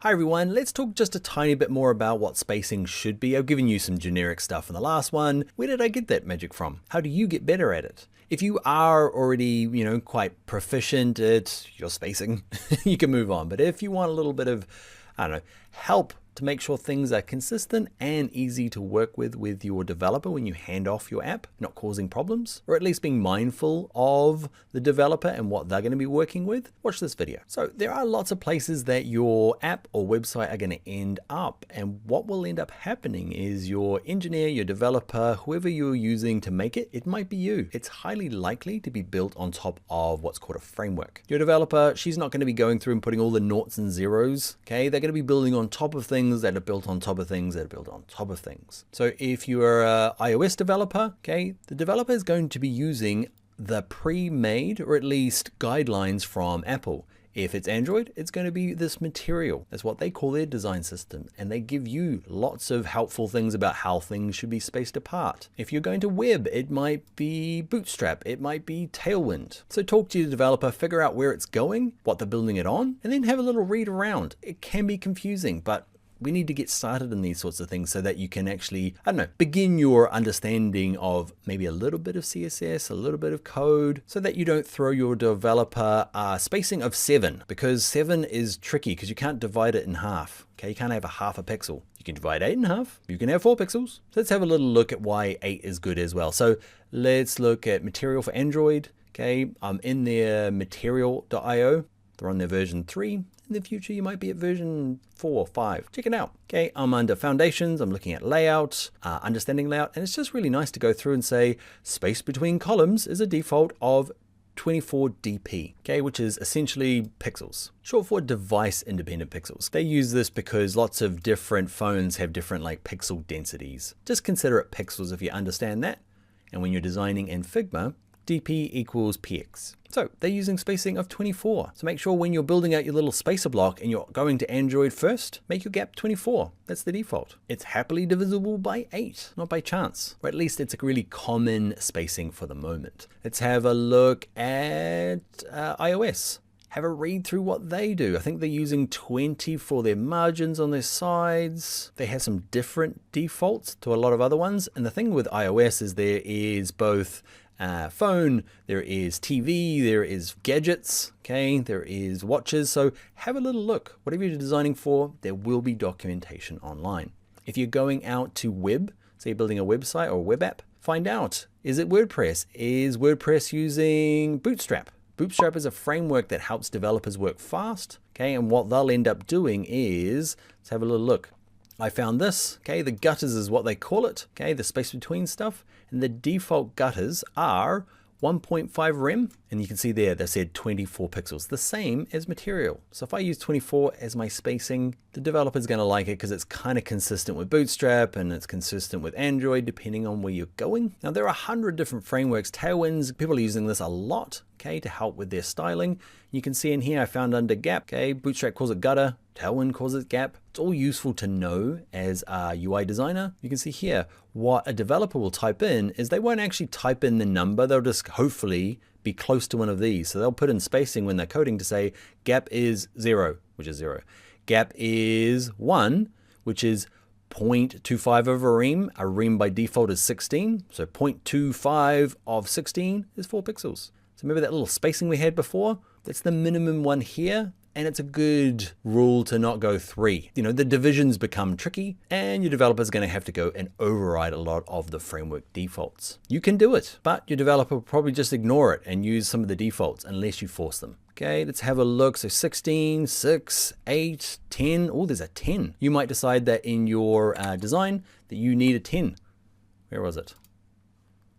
Hi everyone, let's talk just a tiny bit more about what spacing should be. I've given you some generic stuff in the last one. Where did I get that magic from? How do you get better at it? If you are already, quite proficient at your spacing, you can move on. But if you want a little bit of, help to make sure things are consistent and easy to work with your developer when you hand off your app, not causing problems, or at least being mindful of the developer and what they're going to be working with, watch this video. So there are lots of places that your app or website are going to end up, and what will end up happening is your engineer, your developer, whoever you're using to make it, it might be you. It's highly likely to be built on top of what's called a framework. Your developer, she's not going to be going through and putting all the noughts and zeros, okay? They're going to be building on top of things that are built on top of things that are built on top of things. So if you are an iOS developer, okay, the developer is going to be using the pre-made or at least guidelines from Apple. If it's Android, it's going to be this material. That's what they call their design system. And they give you lots of helpful things about how things should be spaced apart. If you're going to web, it might be Bootstrap, it might be Tailwind. So talk to your developer, figure out where it's going, what they're building it on, and then have a little read around. It can be confusing, but we need to get started in these sorts of things so that you can actually, begin your understanding of maybe a little bit of CSS, a little bit of code, so that you don't throw your developer spacing of 7, because 7 is tricky because you can't divide it in half. Okay, you can't have a half a pixel. You can divide 8 in half. You can have 4 pixels. So let's have a little look at why 8 is good as well. So let's look at material for Android. Okay, I'm in their material.io. They're on their version 3. In the future, you might be at version 4 or 5. Check it out. Okay, I'm under foundations. I'm looking at layout, understanding layout, and it's just really nice to go through and say space between columns is a default of 24 dp, okay, which is essentially pixels, short for device independent pixels. They use this because lots of different phones have different pixel densities. Just consider it pixels if you understand that. And when you're designing in Figma, dp equals px. So they're using spacing of 24. So make sure when you're building out your little spacer block and you're going to Android first, make your gap 24. That's the default. It's happily divisible by 8, not by chance. Or at least it's a really common spacing for the moment. Let's have a look at iOS. Have a read through what they do. I think they're using 20 for their margins on their sides. They have some different defaults to a lot of other ones. And the thing with iOS is there is both phone, there is TV, there is gadgets, okay, there is watches. So have a little look. Whatever you're designing for, there will be documentation online. If you're going out to web, say you're building a website or a web app, find out, is it WordPress? Is WordPress using Bootstrap? Bootstrap is a framework that helps developers work fast, okay, and what they'll end up doing is, let's have a little look. I found this, okay, the gutters is what they call it, okay, the space between stuff, and the default gutters are 1.5 rem, and you can see there, they said 24 pixels, the same as material. So if I use 24 as my spacing, the developer's gonna like it because it's kind of consistent with Bootstrap and it's consistent with Android, depending on where you're going. Now there are 100 different frameworks, Tailwinds, people are using this a lot, okay, to help with their styling. You can see in here, I found under gap, okay, Bootstrap calls it gutter, Tailwind calls it gap. It's all useful to know as a UI designer. You can see here, what a developer will type in is they won't actually type in the number, they'll just hopefully be close to one of these. So they'll put in spacing when they're coding to say gap is 0, which is 0. Gap is 1, which is 0.25 of a rem. A rem by default is 16. So 0.25 of 16 is 4 pixels. So remember that little spacing we had before? That's the minimum one here. And it's a good rule to not go 3. The divisions become tricky and your developer's gonna have to go and override a lot of the framework defaults. You can do it, but your developer will probably just ignore it and use some of the defaults unless you force them. Okay, let's have a look. So 16, 6, 8, 10. Oh, there's a 10. You might decide that in your design that you need a 10. Where was it?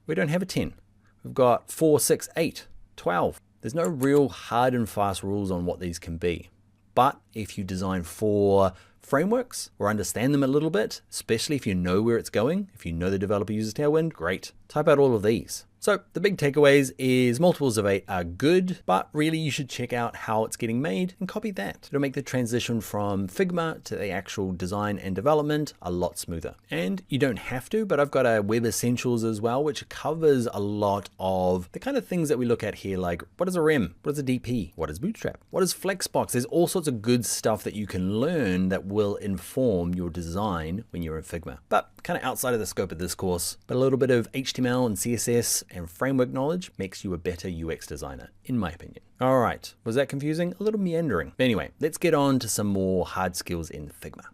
We don't have a 10. We've got 4, 6, 8, 12. There's no real hard and fast rules on what these can be. But if you design for frameworks or understand them a little bit, especially if you know where it's going, if you know the developer uses Tailwind, great. Type out all of these. So the big takeaways is multiples of 8 are good, but really you should check out how it's getting made and copy that. It'll make the transition from Figma to the actual design and development a lot smoother. And you don't have to, but I've got a Web Essentials as well, which covers a lot of the kind of things that we look at here, like what is a REM? What is a DP? What is Bootstrap? What is Flexbox? There's all sorts of good stuff that you can learn that will inform your design when you're in Figma. But kind of outside of the scope of this course, but a little bit of HTML and CSS and framework knowledge makes you a better UX designer, in my opinion. All right, was that confusing? A little meandering. Anyway, let's get on to some more hard skills in Figma.